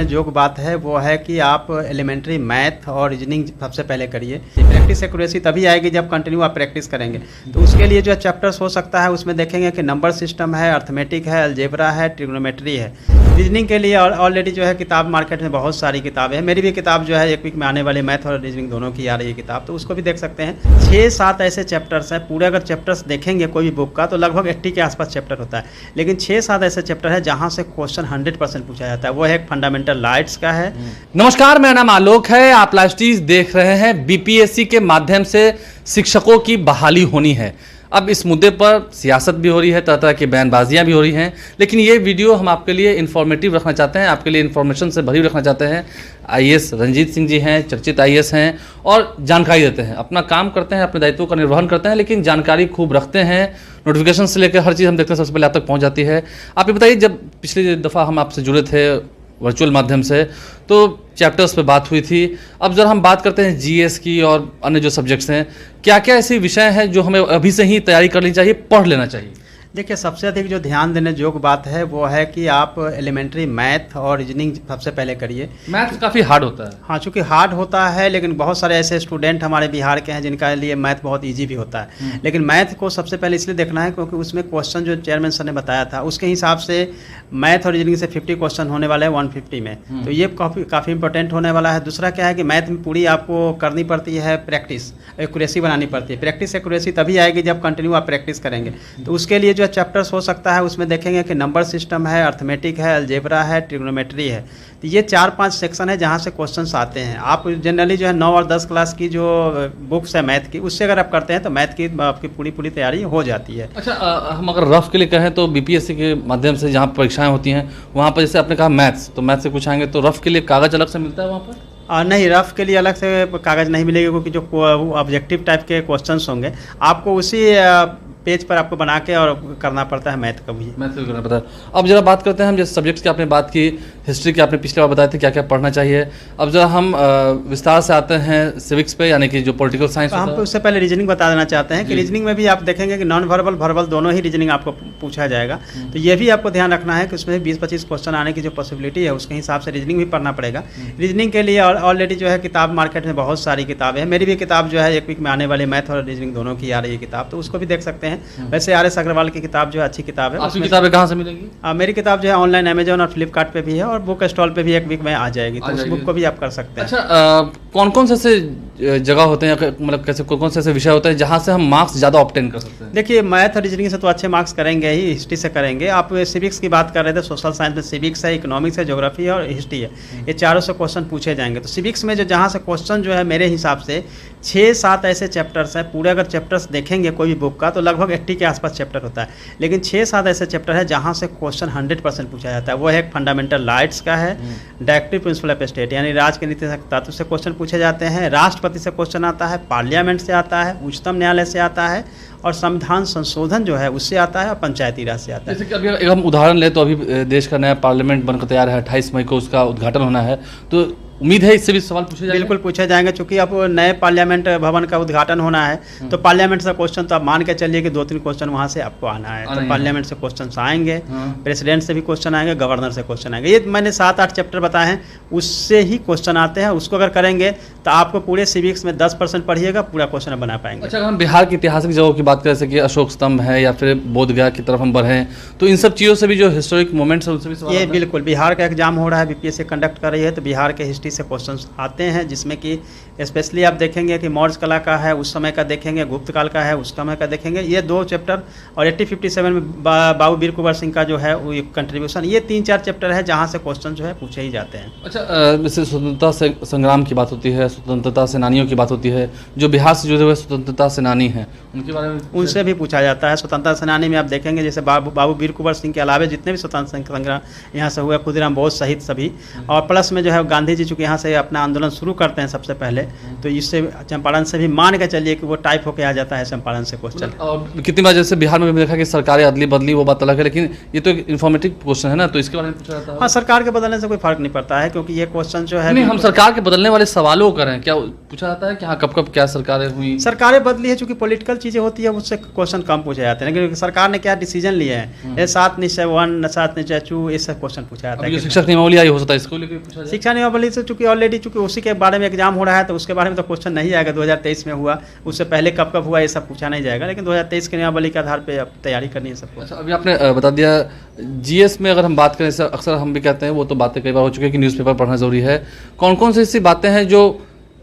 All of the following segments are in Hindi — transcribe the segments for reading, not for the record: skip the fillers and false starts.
जो बात है वो है कि आप एलिमेंट्री मैथ और रीजनिंग सबसे पहले करिए। प्रैक्टिस एक्यूरेसी तभी आएगी जब कंटिन्यू आप प्रैक्टिस करेंगे। तो उसके लिए जो चैप्टर्स हो सकता है उसमें देखेंगे कि नंबर सिस्टम है, अर्थमेटिक है, अलजेब्रा है, ट्रिग्नोमेट्री है। रीजनिंग के लिए ऑलरेडी जो है किताब मार्केट में बहुत सारी किताबें हैं। मेरी भी किताब जो है एक वीक में आने वाली मैथ और रीजनिंग दोनों की आ रही है किताब, तो उसको भी देख सकते हैं। 6-7 ऐसे चैप्टर्स हैं। पूरे अगर चैप्टर्स देखेंगे कोई भी बुक का तो लगभग 80 के आसपास चैप्टर होता है, लेकिन 6-7 ऐसे चैप्टर है जहाँ से क्वेश्चन 100% पूछा जाता है। वो है एक फंडामेंटल लाइट्स का है। नमस्कार, मेरा नाम आलोक है। आप लाइव स्टीज देख रहे हैं। बीपीएससी के माध्यम से शिक्षकों की बहाली होनी है। अब इस मुद्दे पर सियासत भी हो रही है, तरह तरह की बयानबाजियां भी हो रही हैं, लेकिन ये वीडियो हम आपके लिए इन्फॉर्मेटिव रखना चाहते हैं, आपके लिए इन्फॉर्मेशन से भरी रखना चाहते हैं। आईएएस रंजीत सिंह जी हैं, चर्चित आईएएस हैं और जानकारी देते हैं, अपना काम करते हैं, अपने दायित्वों का निर्वहन करते हैं, लेकिन जानकारी खूब रखते हैं। नोटिफिकेशन से लेकर हर चीज़ हम देखते हैं, सबसे पहले आप तक पहुँच जाती है। आप ये बताइए, जब पिछली दफ़ा हम आपसे जुड़े थे वर्चुअल माध्यम से तो चैप्टर्स पे बात हुई थी। अब जरा हम बात करते हैं जीएस की और अन्य जो सब्जेक्ट्स हैं, क्या क्या ऐसे विषय हैं जो हमें अभी से ही तैयारी करनी चाहिए, पढ़ लेना चाहिए? देखिए, सबसे अधिक जो ध्यान देने योग्य बात है वो है कि आप एलिमेंट्री मैथ और रीजनिंग सबसे पहले करिए। मैथ काफ़ी हार्ड होता है। हाँ, चूँकि हार्ड होता है, लेकिन बहुत सारे ऐसे स्टूडेंट हमारे बिहार के हैं जिनका लिए मैथ बहुत इजी भी होता है। लेकिन मैथ को सबसे पहले इसलिए देखना है क्योंकि उसमें क्वेश्चन जो चेयरमैन सर ने बताया था उसके हिसाब से मैथ और रीजनिंग से 50 क्वेश्चन होने वाले हैं 150 में, तो ये काफ़ी इंपॉर्टेंट होने वाला है। दूसरा क्या है कि मैथ में पूरी आपको करनी पड़ती है प्रैक्टिस, एक्यूरेसी बनानी पड़ती है। प्रैक्टिस एक्यूरेसी तभी आएगी जब कंटिन्यू आप प्रैक्टिस करेंगे। तो उसके लिए जो चैप्टर्स हो सकता है उसमें देखेंगे कि नंबर सिस्टम है, अर्थमेटिक है, अलजेब्रा है, ट्रिग्नोमेट्री है। तो ये 4-5 सेक्शन है जहाँ से क्वेश्चंस आते हैं। आप जनरली जो है 9 और 10 क्लास की जो बुक्स है मैथ की, उससे अगर आप करते हैं तो मैथ की आपकी पूरी तैयारी हो जाती है। अच्छा, हम अगर रफ के लिए कहें तो बीपीएससी के माध्यम से जहाँ परीक्षाएं होती हैं वहाँ पर जैसे आपने कहा मैथ्स, तो मैथ से कुछ आएंगे तो रफ के लिए कागज़ अलग से मिलता है वहाँ पर? नहीं, रफ के लिए अलग से कागज़ नहीं मिलेगा क्योंकि जो ऑब्जेक्टिव टाइप के क्वेश्चंस होंगे आपको उसी पेज पर आपको बना के और करना पड़ता है। मैथ का भी करना पड़ता है। अब जरा बात करते हैं हम, जैसे सब्जेक्ट्स की आपने बात की, हिस्ट्री की आपने पिछले बार बताए थे क्या क्या पढ़ना चाहिए। अब जरा हम विस्तार से आते हैं सिविक्स पे, यानी कि जो पॉलिटिकल साइंस। हम उससे पहले रीजनिंग बता देना चाहते हैं कि रीजनिंग में भी आप देखेंगे कि नॉन वर्बल वर्बल दोनों ही रीजनिंग आपको पूछा जाएगा। तो ये भी आपको ध्यान रखना है कि उसमें 20-25 क्वेश्चन आने की जो पॉसिबिलिटी है उसके हिसाब से रीजनिंग भी पढ़ना पड़ेगा। रीजनिंग के लिए ऑलरेडी जो है किताब मार्केट में बहुत सारी किताबें हैं। मेरी भी किताब जो है एक वीक में आने वाली मैथ और रीजनिंग दोनों की आ रही है किताब, तो उसको भी देख सकते हैं। वैसे RS अग्रवाल की किताब जो है अच्छी किताब है। आपकी किताबें कहाँ से मिलेगी? मेरी किताब जो है ऑनलाइन अमेजॉन और फ्लिपकार्ट पे भी है और बुक स्टॉल पे भी एक वीक में आ जाएगी, तो उस बुक को भी आप कर सकते हैं। अच्छा, कौन कौन से ऐसे जगह होते हैं, मतलब कैसे कौन कौन से ऐसे विषय होते हैं जहाँ से हम मार्क्स ज़्यादा ऑब्टेन कर सकते हैं? देखिए, मैथ और रीजनिंग से तो अच्छे मार्क्स करेंगे ही, हिस्ट्री से करेंगे। आप सिविक्स की बात कर रहे थे, सोशल साइंस में सिविक्स है, इकोनॉमिक्स है, ज्योग्राफी है और हिस्ट्री है। ये चारों से क्वेश्चन पूछे जाएंगे। तो सिविक्स में जो जहाँ से क्वेश्चन जो है मेरे हिसाब से 6-7 ऐसे चैप्टर्स हैं। पूरे अगर चैप्टर्स देखेंगे कोई भी बुक का तो लगभग 80 के आसपास चैप्टर होता है, लेकिन 6-7 ऐसे चैप्टर है जहाँ से क्वेश्चन 100% पूछा जाता है। वो है एक फंडामेंटल लाइट्स का है, डायरेक्टिव प्रिंसिपल ऑफ स्टेट यानी राज के नीति तत्व से क्वेश्चन पूछे जाते हैं, राष्ट्रपति से क्वेश्चन आता है, पार्लियामेंट से आता है, उच्चतम न्यायालय से आता है और संविधान संशोधन जो है उससे आता है और पंचायती राज से आता है। जैसे कि अभी हम उदाहरण लें तो अभी देश का नया पार्लियामेंट बनकर तैयार है, 28 मई को उसका उद्घाटन होना है, तो उम्मीद है इससे भी सवाल पूछे जाएंगे। बिल्कुल पूछे जाएंगे, चूंकि अब नए पार्लियामेंट भवन का उद्घाटन होना है तो पार्लियामेंट से क्वेश्चन तो आप मान के चलिए कि 2-3 क्वेश्चन वहाँ से आपको आना है। तो पार्लियामेंट से क्वेश्चन आएंगे, प्रेसिडेंट से भी क्वेश्चन आएंगे, गवर्नर से क्वेश्चन आएंगे। ये मैंने 7-8 चैप्टर बताए हैं, उससे ही क्वेश्चन आते हैं। उसको अगर करेंगे तो आपको पूरे सिविक्स में 10% पढ़िएगा, पूरा क्वेश्चन बना पाएंगे। अच्छा, हम बिहार की ऐतिहासिक जगहों की बात करें, जैसे कि अशोक स्तंभ है या फिर बोधगया की तरफ हम बढ़ें, तो इन सब चीज़ों से भी जो हिस्टोरिक मोमेंट्स है उनसे भी सवाल। ये बिल्कुल, बिहार का एग्जाम हो रहा है, बीपीएससी कंडक्ट कर रही है, तो बिहार के हिस्ट्री से क्वेश्चन आते हैं, जिसमें कि स्पेशली आप देखेंगे कि मौर्य कला का है उस समय का देखेंगे, गुप्त काल का है उस समय का देखेंगे। ये 2 चैप्टर और 8057 में बाबू वीर कुंवर सिंह का जो है वो कंट्रीब्यूशन, ये 3-4 चैप्टर है जहाँ से क्वेश्चन जो है पूछे ही जाते हैं। अच्छा, जैसे स्वतंत्रता से संग्राम की बात होती है, स्वतंत्रता सेनानियों की बात होती है, जो बिहार से जुड़े हुए स्वतंत्रता सेनानी हैं उनके बारे में उनसे भी पूछा जाता है। स्वतंत्रता सेनानी में आप देखेंगे जैसे बाबू वीर कुंवर सिंह के अलावा जितने भी स्वतंत्रता संग्राम यहाँ से हुए, खुदीराम बोस सहित सभी, और प्लस में जो है गांधी जी चूँकि यहाँ से अपना आंदोलन शुरू करते हैं सबसे पहले, तो इससे चंपारण से भी मान के चलिए कि वो टाइप होके आ जाता है चंपारण से क्वेश्चन। और कितनी बार जैसे बिहार में भी देखा कि सरकारें अदली बदली, वो बात अलग है, लेकिन ये तो एक इन्फॉर्मेटिव क्वेश्चन है ना, तो इसके बारे में पूछा जाता है। हाँ, सरकार के बदलने से कोई फर्क नहीं पड़ता है क्योंकि ये क्वेश्चन जो है नहीं, हम सरकार के बदलने वाले सवालों कर रहे हैं? क्या पूछा जाता है कि हाँ कब कब क्या सरकारें हुई? सरकारें बदली है, चूंकि पॉलिटिकल चीज़ें होती है उससे क्वेश्चन कम पूछे जाते हैं, लेकिन सरकार ने क्या डिसीजन लिए हैं, ये 7 निश्चय 1 7 निश्चय 2 ये सब क्वेश्चन पूछा जाता अभी जो है। शिक्षक नियमावली आई हो सकता है इसको लेकर पूछा जाए? शिक्षा नियमावली से चूंकि ऑलरेडी चूंकि उसी के बारे में एग्जाम हो रहा है, तो उसके बारे में तो क्वेश्चन नहीं आएगा। 2023 में हुआ, उससे पहले कब कब हुआ ये सब पूछा नहीं जाएगा, लेकिन 2023 के नियमावली के आधार पर अब तैयारी करनी है सबको। अच्छा, अभी आपने बता दिया जीएस में अगर हम बात करें, अक्सर हम भी कहते हैं, वो तो बातें कई बार हो चुकी है कि न्यूज़पेपर पढ़ना जरूरी है। कौन कौन सी ऐसी बातें हैं जो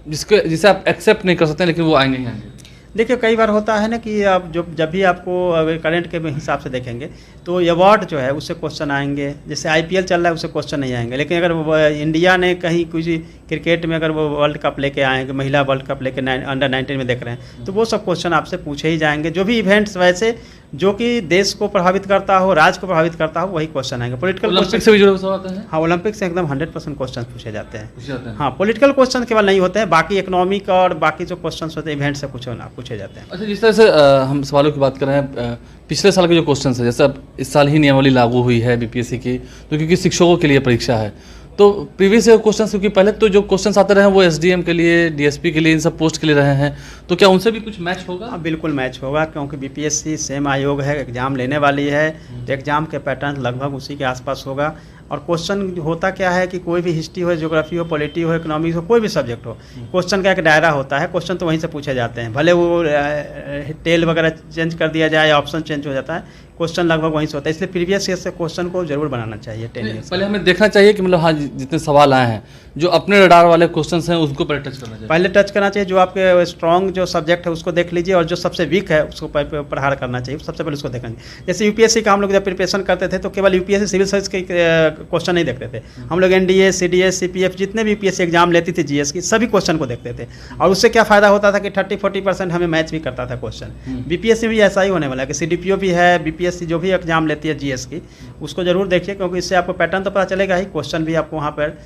जिसे आप एक्सेप्ट नहीं कर सकते लेकिन वो आएंगे ही आएंगे? देखिए, कई बार होता है ना कि आप जब भी आपको अगर करंट के हिसाब से देखेंगे तो अवार्ड जो है उससे क्वेश्चन आएंगे। जैसे आईपीएल चल रहा है उससे क्वेश्चन नहीं आएंगे, लेकिन अगर इंडिया ने कहीं कुछ क्रिकेट में अगर वो वर्ल्ड कप लेके आएंगे, महिला वर्ल्ड कप लेके अंडर 19 में देख रहे हैं, तो वो सब क्वेश्चन आपसे पूछे ही जाएंगे। जो भी इवेंट्स वैसे जो कि देश को प्रभावित करता हो, राज्य को प्रभावित करता हो, वही क्वेश्चन आएंगे। पॉलिटिकल क्वेश्चन से भी जुड़े सवाल आते हैं? हाँ, ओलंपिक से एकदम 100% क्वेश्चन पूछे जाते हैं। हाँ, पॉलिटिकल क्वेश्चन केवल नहीं होते हैं, बाकी इकोनॉमिक और बाकी जो क्वेश्चन होते हैं इवेंट से पूछे जाते हैं। अच्छा, जिस तरह से हम सवालों की बात कर रहे हैं, पिछले साल के जो क्वेश्चन है, जैसे अब इस साल ही नियमावली लागू हुई है बीपीएससी की, तो क्योंकि शिक्षकों के लिए परीक्षा है, तो प्रीवियस क्वेश्चन, क्योंकि पहले तो जो क्वेश्चन आते रहे हैं वो एसडीएम के लिए, डीएसपी के लिए, इन सब पोस्ट के लिए रहे हैं, तो क्या उनसे भी कुछ मैच होगा? हाँ, बिल्कुल मैच होगा, क्योंकि बीपीएससी सेम आयोग है, एग्जाम लेने वाली है, तो एग्जाम के पैटर्न लगभग उसी के आसपास होगा। और क्वेश्चन होता क्या है कि कोई भी हिस्ट्री हो, ज्योग्राफी हो, पॉलिटी हो, इकोनॉमिक्स हो, कोई भी सब्जेक्ट हो, क्वेश्चन का एक दायरा होता है, क्वेश्चन तो वहीं से पूछे जाते हैं। भले वो टेल वगैरह चेंज कर दिया जाए, ऑप्शन चेंज हो जाता है, क्वेश्चन लगभग वहीं से होता है। इसलिए प्रीवियस ईयर से क्वेश्चन को जरूर बनाना चाहिए 10 ईयर्स। पहले हमें देखना चाहिए कि मतलब हाँ जितने सवाल आए हैं, जो अपने रडार वाले क्वेश्चन हैं उसको पहले टच करना चाहिए। पहले टच करना चाहिए, जो आपके स्ट्रॉन्ग जो सब्जेक्ट है उसको देख लीजिए, और जो सबसे वीक है उसको प्रहार करना चाहिए, सबसे पहले उसको देखना चाहिए। जैसे यूपीएससी का हम लोग जब प्रिपरेशन करते थे तो केवल यूपीएससी सिविल सर्विस के क्वेश्चन नहीं देखते थे, हम लोग एनडीए, सीडीएस, सीपीएफ जितने भी यूपीएससी एग्जाम लेती थी जीएस की, सभी क्वेश्चन को देखते थे। और उससे क्या फायदा होता था कि 30-40% हमें मैच भी करता था क्वेश्चन। बीपीएससी भी ऐसा ही होने वाला है कि सीडीपीओ भी है, बीपीएससी जो भी एग्जाम लेती है जीएस की, उसको जरूर देखिए, क्योंकि इससे आपको पैटर्न तो पता चलेगा ही, क्वेश्चन भी आपको वहाँ पर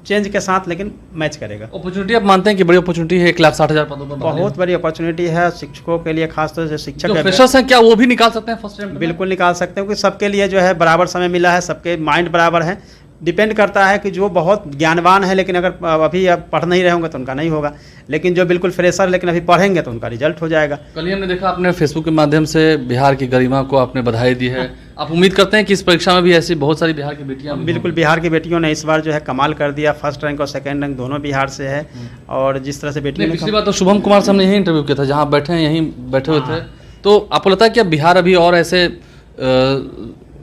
चेंज के साथ लेकिन मैच करेगा। अपॉर्चुनिटी आप मानते हैं कि बड़ी अपॉर्चुनिटी है? 1,60,000 पदों पर बहुत बड़ी अपॉर्चुनिटी है शिक्षकों के लिए, खासतौर से शिक्षक जो फ्रेशर्स हैं क्या वो भी निकाल सकते हैं फर्स्ट टाइम? बिल्कुल निकाल सकते हैं, क्योंकि सबके लिए जो है बराबर समय मिला है, सबके माइंड बराबर है। डिपेंड करता है कि जो बहुत ज्ञानवान है लेकिन अगर अभी अब पढ़ नहीं रहे होंगे तो उनका नहीं होगा, लेकिन जो बिल्कुल फ्रेशर लेकिन अभी पढ़ेंगे तो उनका रिजल्ट हो जाएगा। कल ही हमने देखा आपने फेसबुक के माध्यम से बिहार की गरिमा को आपने बधाई दी है। आप उम्मीद करते हैं कि इस परीक्षा में भी ऐसी बहुत सारी बिहार की बेटियां? बिल्कुल, बिहार की बेटियों ने इस बार जो है कमाल कर दिया, फर्स्ट रैंक और सेकंड रैंक दोनों बिहार से है। और जिस तरह से बेटियों ने, पिछली बार तो शुभम कुमार से हमने यही इंटरव्यू किया था, जहाँ बैठे हैं यहीं बैठे हुए थे, तो आपको लगता है कि बिहार अभी और ऐसे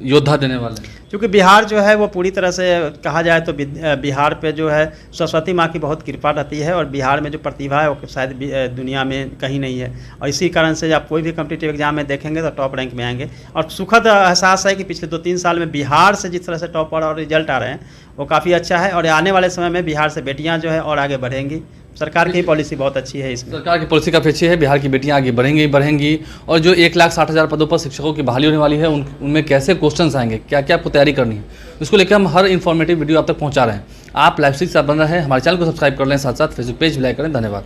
योद्धा देने वाले हैं? क्योंकि बिहार जो है वो पूरी तरह से कहा जाए तो बिहार पे जो है सरस्वती माँ की बहुत कृपा रहती है, और बिहार में जो प्रतिभा है वो शायद दुनिया में कहीं नहीं है। और इसी कारण से आप कोई भी कॉम्पिटिटिव एग्जाम में देखेंगे तो टॉप रैंक में आएंगे। और सुखद एहसास है कि पिछले 2-3 साल में बिहार से जिस तरह से टॉप और रिजल्ट आ रहे हैं वो काफ़ी अच्छा है, और आने वाले समय में बिहार से बेटियाँ जो है और आगे बढ़ेंगी। सरकार की पॉलिसी बहुत अच्छी है, इसमें सरकार की पॉलिसी काफ़ी अच्छी है, बिहार की बेटियां आगे बढ़ेंगी। और जो 1,60,000 पदों पर शिक्षकों की बहाली होने वाली है, उनमें कैसे क्वेश्चंस आएंगे, क्या क्या आपको तैयारी करनी है, इसको लेकर हम हर इन्फॉर्मेटिव वीडियो आप तक पहुंचा रहे हैं। आप लाइव से बन रहे हैं, हमारे चैनल को सब्सक्राइब कर लें, साथ साथ फेसबुक पेज भी लाइक करें। धन्यवाद।